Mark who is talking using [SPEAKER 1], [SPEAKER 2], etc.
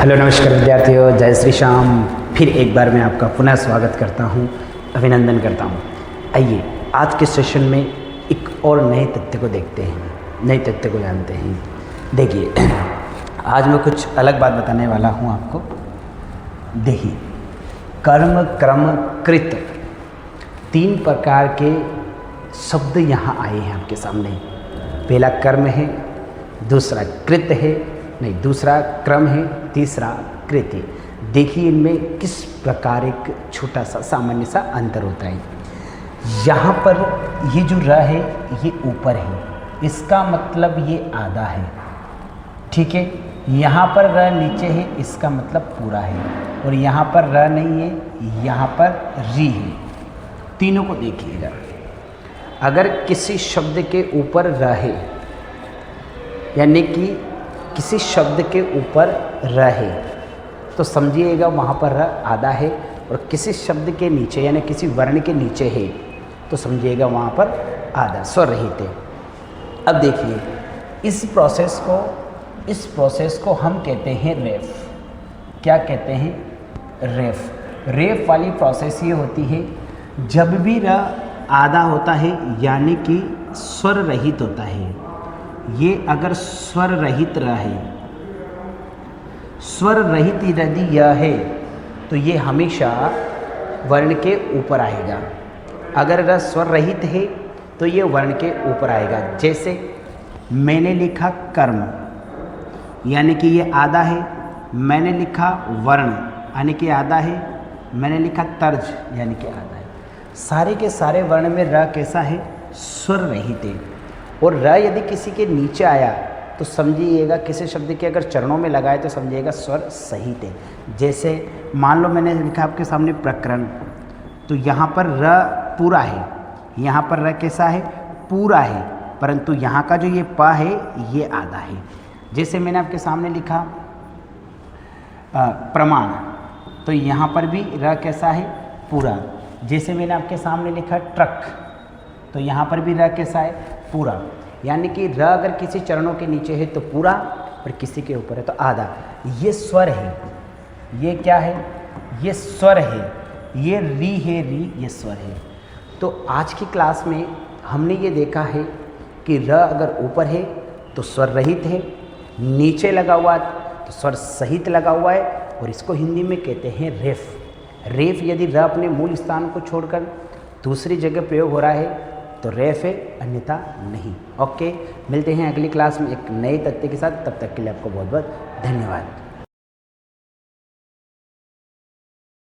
[SPEAKER 1] Hello नमस्कार विद्यार्थियों, जय श्री श्याम। फिर एक बार मैं आपका पुनः स्वागत करता हूं, अभिनंदन करता हूं। आइए आज के सेशन में एक और नए तथ्य को देखते हैं, नए तथ्य को जानते हैं। देखिए आज मैं कुछ अलग बात बताने वाला हूं आपको। देखिए कर्म क्रम कृत 3 प्रकार के शब्द यहाँ आए हैं आपके सामने। पहला कर्म है, दूसरा कृत है, नहीं दूसरा क्रम है, तीसरा कृत है। देखिए इनमें किस प्रकार एक छोटा सा सामान्य सा अंतर होता है। यहाँ पर ये जो र है ये ऊपर है, इसका मतलब ये आधा है, ठीक है। यहाँ पर र नीचे है, इसका मतलब पूरा है। और यहाँ पर र नहीं है, यहाँ पर री है। तीनों को देखिएगा। अगर किसी शब्द के ऊपर र है, यानी कि किसी शब्द के ऊपर र है, तो समझिएगा वहाँ पर र आधा है। और किसी शब्द के नीचे यानी किसी वर्ण के नीचे है, तो समझिएगा वहाँ पर आधा स्वर रहित है। अब देखिए इस प्रोसेस को हम कहते हैं रेफ। क्या कहते हैं? रेफ। रेफ वाली प्रोसेस ये होती है जब भी र आधा होता है यानी कि स्वर रहित होता है। ये अगर स्वर रहित रहे, स्वर रहित यदि यह है तो ये हमेशा वर्ण के ऊपर आएगा। अगर र स्वर रहित है तो ये वर्ण के ऊपर आएगा। जैसे मैंने लिखा कर्म यानी कि ये आधा है, मैंने लिखा वर्ण यानी कि आधा है, मैंने लिखा तर्ज यानी कि आधा है। सारे के सारे वर्ण में र कैसा है? स्वर रहित है। और र यदि किसी के नीचे आया तो समझिएगा किसी शब्द के अगर चरणों में लगाए तो समझिएगा स्वर सहित है। जैसे मान लो मैंने लिखा आपके सामने प्रकरण, तो यहाँ पर र पूरा है, यहाँ पर र कैसा है? पूरा है, परंतु यहाँ का जो ये प है ये आधा है। जैसे मैंने आपके सामने लिखा प्रमाण, तो यहाँ पर भी र कैसा है? पूरा। जैसे मैंने आपके सामने लिखा ट्रक, तो यहाँ पर भी र कैसा है? पूरा। यानी कि र अगर किसी चरणों के नीचे है तो पूरा, और किसी के ऊपर है तो आधा। ये स्वर है, ये क्या है? ये स्वर है। ये री है, री ये स्वर है। तो आज की क्लास में हमने ये देखा है कि र अगर ऊपर है तो स्वर रहित है, नीचे लगा हुआ तो स्वर सहित लगा हुआ है, और इसको हिंदी में कहते हैं रेफ। रेफ यदि र अपने मूल स्थान को छोड़कर दूसरी जगह प्रयोग हो रहा है तो रेफ है, अन्यथा नहीं। ओके, मिलते हैं अगली क्लास में एक नए तथ्य के साथ। तब तक के लिए आपको बहुत बहुत धन्यवाद।